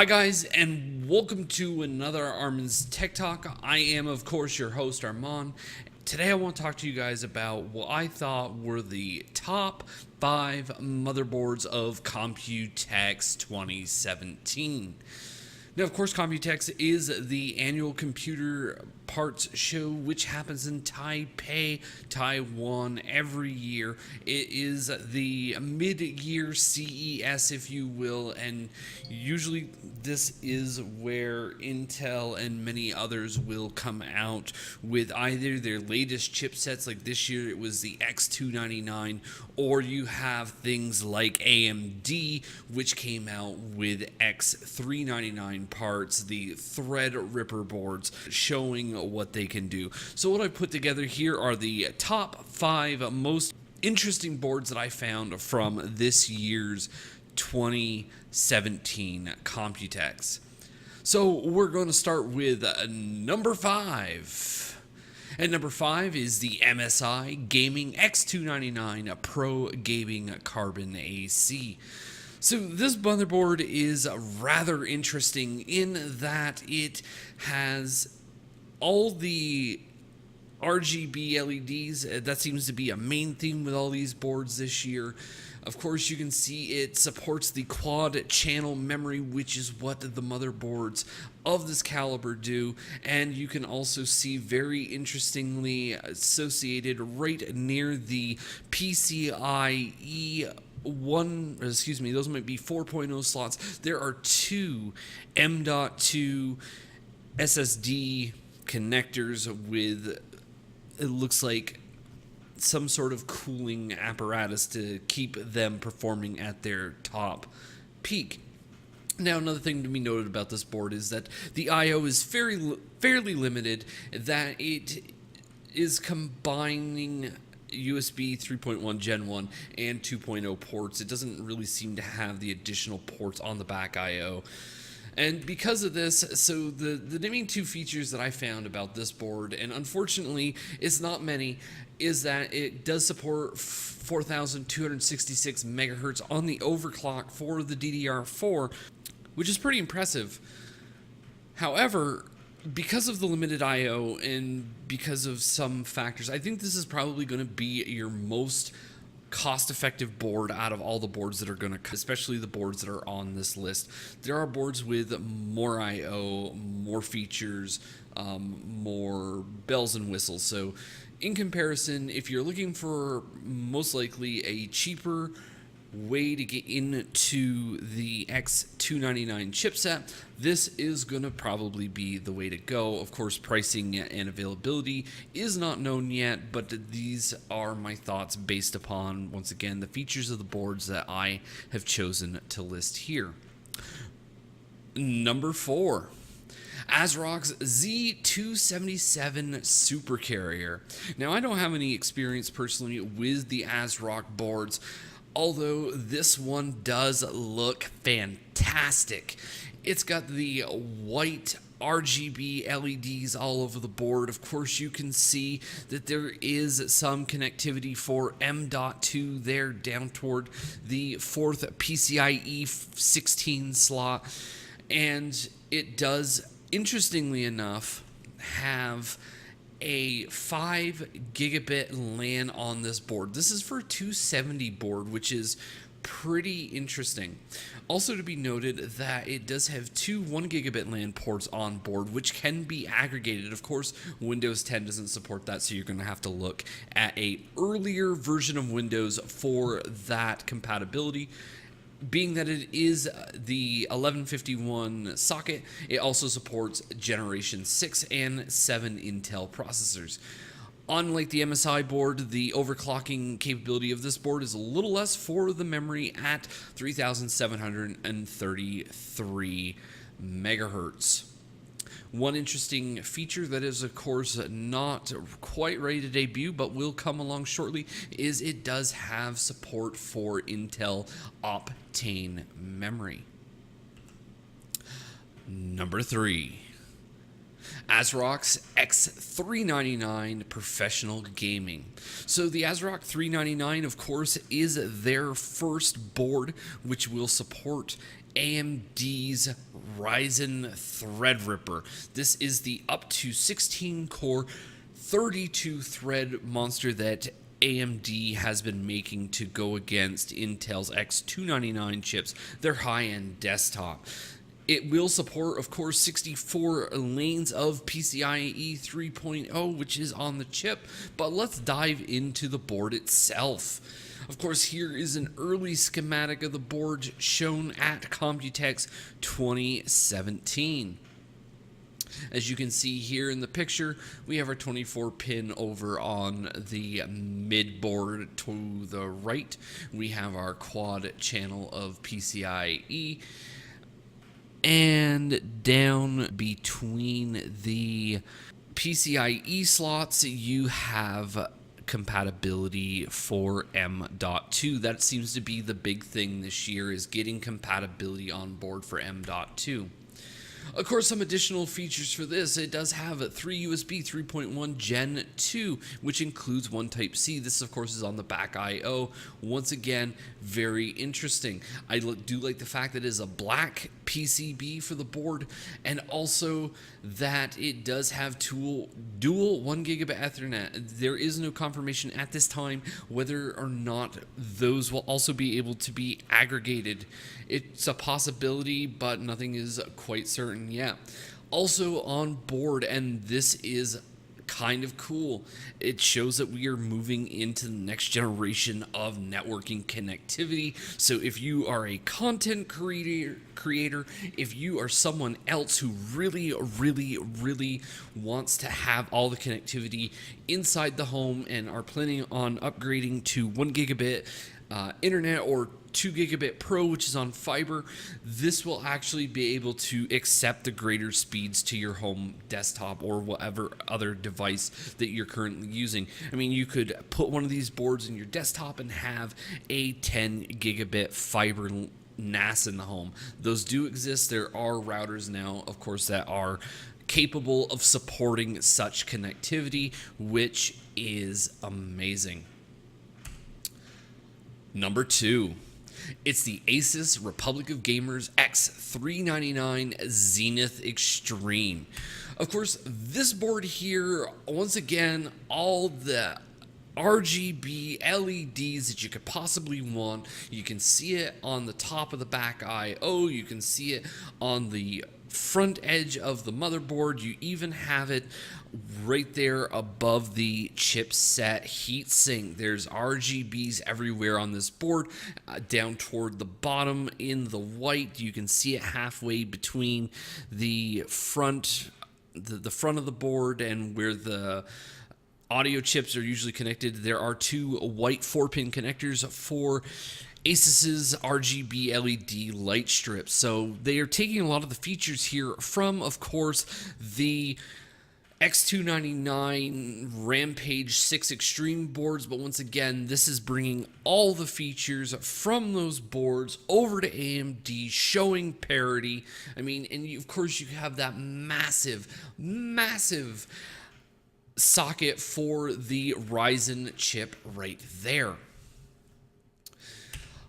Hi guys, and welcome to another Armin's Tech Talk. I am, of course, your host, Armand. Today I want to talk to you guys about what I thought were the top 5 motherboards of Computex 2017. Now, of course, Computex is the annual computer parts show, which happens in Taipei, Taiwan, every year. It is the mid-year CES, if you will, and usually this is where Intel and many others will come out with either their latest chipsets, like this year it was the X299, or you have things like AMD, which came out with X399 parts, the Threadripper boards, showing what they can do. So what I put together here are the top 5 most interesting boards that I found from this year's 2017 Computex. So we're going to start with number 5. And number 5 is the MSI Gaming X299 Pro Gaming Carbon AC. So this motherboard is rather interesting in that it has all the RGB LEDs. That seems to be a main theme with all these boards this year. Of course, you can see it supports the quad channel memory, which is what the motherboards of this caliber do. And you can also see, very interestingly associated right near the PCIe those might be 4.0 slots. There are 2 M.2 SSD connectors with, it looks like, some sort of cooling apparatus to keep them performing at their top peak. Now, another thing to be noted about this board is that the I/O is fairly limited, that it is combining USB 3.1 Gen 1 and 2.0 ports. It doesn't really seem to have the additional ports on the back I/O. And because of this, so the main 2 features that I found about this board, and unfortunately it's not many, is that it does support 4,266 megahertz on the overclock for the DDR4, which is pretty impressive. However, because of the limited I/O and because of some factors, I think this is probably going to be your most cost-effective board out of all the boards that are going to, especially the boards that are on this list. There are boards with more I/O, more features, more bells and whistles. So in comparison, if you're looking for most likely a cheaper way to get into the X299 chipset, this is going to probably be the way to go. Of course, pricing and availability is not known yet, but these are my thoughts based upon, once again, the features of the boards that I have chosen to list here. Number 4. ASRock Z277 Supercarrier. Now, I don't have any experience personally with the ASRock boards, although this one does look fantastic. It's got the white RGB LEDs all over the board. Of course, you can see that there is some connectivity for M.2 there down toward the 4th PCIe 16 slot. And it does, interestingly enough, have a 5 gigabit LAN on this board. This is for a 270 board, which is pretty interesting. Also to be noted that it does have 2 1 gigabit LAN ports on board, which can be aggregated. Of course, Windows 10 doesn't support that, so you're going to have to look at a earlier version of Windows for that compatibility. Being that it is the 1151 socket, it also supports Generation 6 and 7 Intel processors. Unlike the MSI board, the overclocking capability of this board is a little less for the memory at 3,733 megahertz. One interesting feature that is, of course, not quite ready to debut, but will come along shortly, is it does have support for Intel Optane memory. Number 3. ASRock's X399 Professional Gaming. So the ASRock 399, of course, is their first board which will support AMD's Ryzen Threadripper. This is the up to 16 core 32 thread monster that AMD has been making to go against Intel's X299 chips, their high-end desktop. It will support, of course, 64 lanes of PCIe 3.0, which is on the chip, but let's dive into the board itself. Of course, here is an early schematic of the board shown at Computex 2017. As you can see here in the picture, we have our 24 pin over on the mid board to the right. We have our quad channel of PCIe. And down between the PCIe slots, you have compatibility for M.2. That seems to be the big thing this year, is getting compatibility on board for M.2. Of course, some additional features for this: it does have 3 USB 3.1 Gen 2, which includes 1 Type-C. This, of course, is on the back I/O. Once again, very interesting. I do like the fact that it is a black PCB for the board, and also that it does have dual 1 gigabit Ethernet. There is no confirmation at this time whether or not those will also be able to be aggregated. It's a possibility, but nothing is quite certain yet. Also on board, and this is kind of cool, it shows that we are moving into the next generation of networking connectivity. So if you are a content creator, if you are someone else who really wants to have all the connectivity inside the home and are planning on upgrading to 1 gigabit internet or 2 gigabit pro, which is on fiber, this will actually be able to accept the greater speeds to your home desktop or whatever other device that you're currently using. I mean, you could put one of these boards in your desktop and have a 10 gigabit fiber NAS in the home. Those do exist. There are routers now, of course, that are capable of supporting such connectivity, which is amazing. Number 2. It's the Asus Republic of Gamers X399 Zenith Extreme. Of course, this board here, once again, all the RGB LEDs that you could possibly want. You can see it on the top of the back I/O. You can see it on the front edge of the motherboard. You even have it right there above the chipset heatsink. There's RGBs everywhere on this board. Down toward the bottom in the white, you can see it halfway between the front of the board and where the audio chips are usually connected. There are 2 white 4-pin connectors for Asus's RGB LED light strips. So they are taking a lot of the features here from, of course, the X299 Rampage 6 Extreme boards, but once again, this is bringing all the features from those boards over to AMD, showing parity. I mean, and of course, you have that massive socket for the Ryzen chip right there.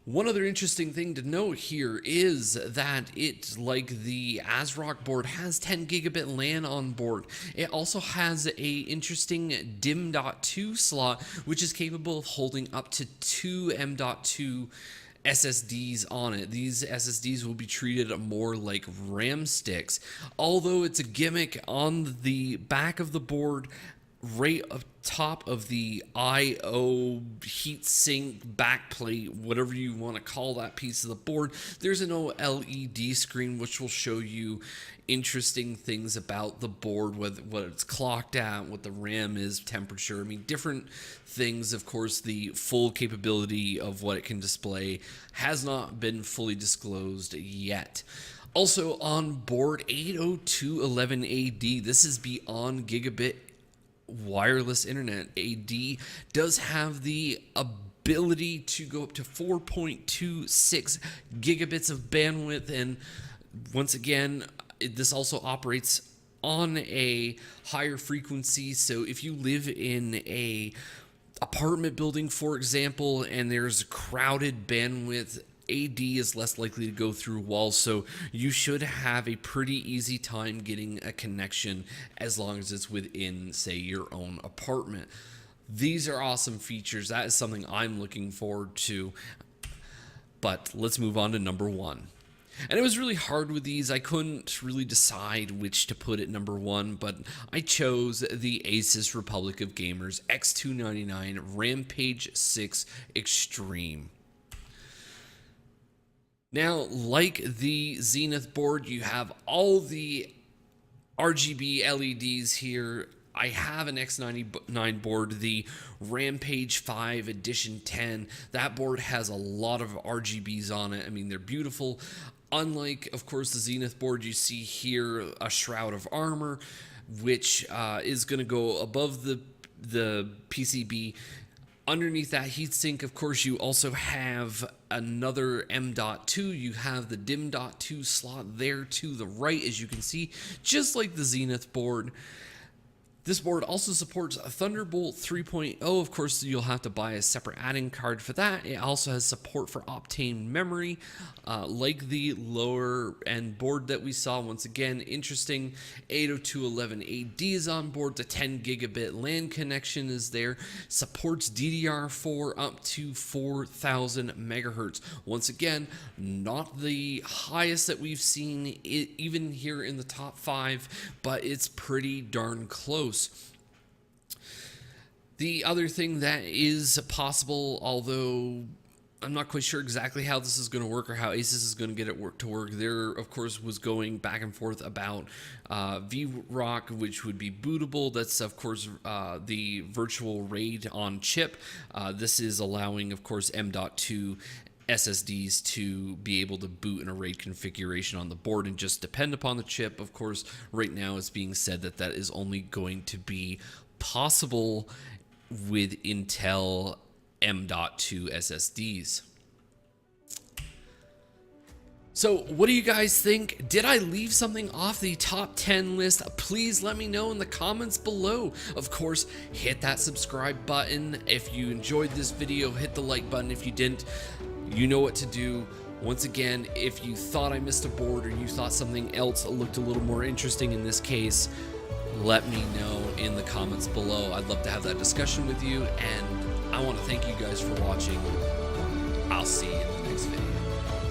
One other interesting thing to note here is that it, like the ASRock board, has 10 gigabit LAN on board. It also has a interesting DIMM.2 slot, which is capable of holding up to 2 M.2 SSDs on it. These SSDs will be treated more like RAM sticks. Although it's a gimmick, on the back of the board, right up top of the I/O heatsink backplate, whatever you want to call that piece of the board, there's an OLED screen which will show you interesting things about the board, what it's clocked at, what the RAM is, temperature. I mean, different things. Of course, the full capability of what it can display has not been fully disclosed yet. Also on board, 802.11ad. This is beyond gigabit wireless internet. AD does have the ability to go up to 4.26 gigabits of bandwidth, and once again, this also operates on a higher frequency. So if you live in a apartment building, for example, and there's crowded bandwidth AD is less likely to go through walls, so you should have a pretty easy time getting a connection as long as it's within, say, your own apartment. These are awesome features. That is something I'm looking forward to. But let's move on to number 1. And it was really hard with these. I couldn't really decide which to put at number 1, but I chose the Asus Republic of Gamers X299 Rampage 6 Extreme. Now, like the Zenith board, you have all the RGB LEDs here. I have an X99 board, the Rampage 5 Edition 10. That board has a lot of RGBs on it. I mean, they're beautiful. Unlike, of course, the Zenith board, you see here a Shroud of Armor, which is going to go above the PCB. Underneath that heatsink, of course, you also have another M.2. You have the DIMM.2 slot there to the right, as you can see, just like the Zenith board. This board also supports a Thunderbolt 3.0. Of course, you'll have to buy a separate add-in card for that. It also has support for Optane memory, like the lower end board that we saw. Once again, interesting. 802.11ad is on board. The 10 gigabit LAN connection is there. Supports DDR4 up to 4,000 megahertz. Once again, not the highest that we've seen, even here in the top 5, but it's pretty darn close. The other thing that is possible, although I'm not quite sure exactly how this is going to work or how Asus is going to get it to work, there, of course, was going back and forth about VRock, which would be bootable. That's, of course, the virtual RAID on chip. This is allowing, of course, M.2 SSDs to be able to boot in a RAID configuration on the board and just depend upon the chip. Of course, right now it's being said that that is only going to be possible with Intel M.2 SSDs. So what do you guys think? Did I leave something off the top 10 list? Please let me know in the comments below. Of course, hit that subscribe button. If you enjoyed this video, hit the like button. If you didn't, you know what to do. Once again, if you thought I missed a board or you thought something else looked a little more interesting in this case, let me know in the comments below. I'd love to have that discussion with you, and I want to thank you guys for watching. I'll see you in the next video.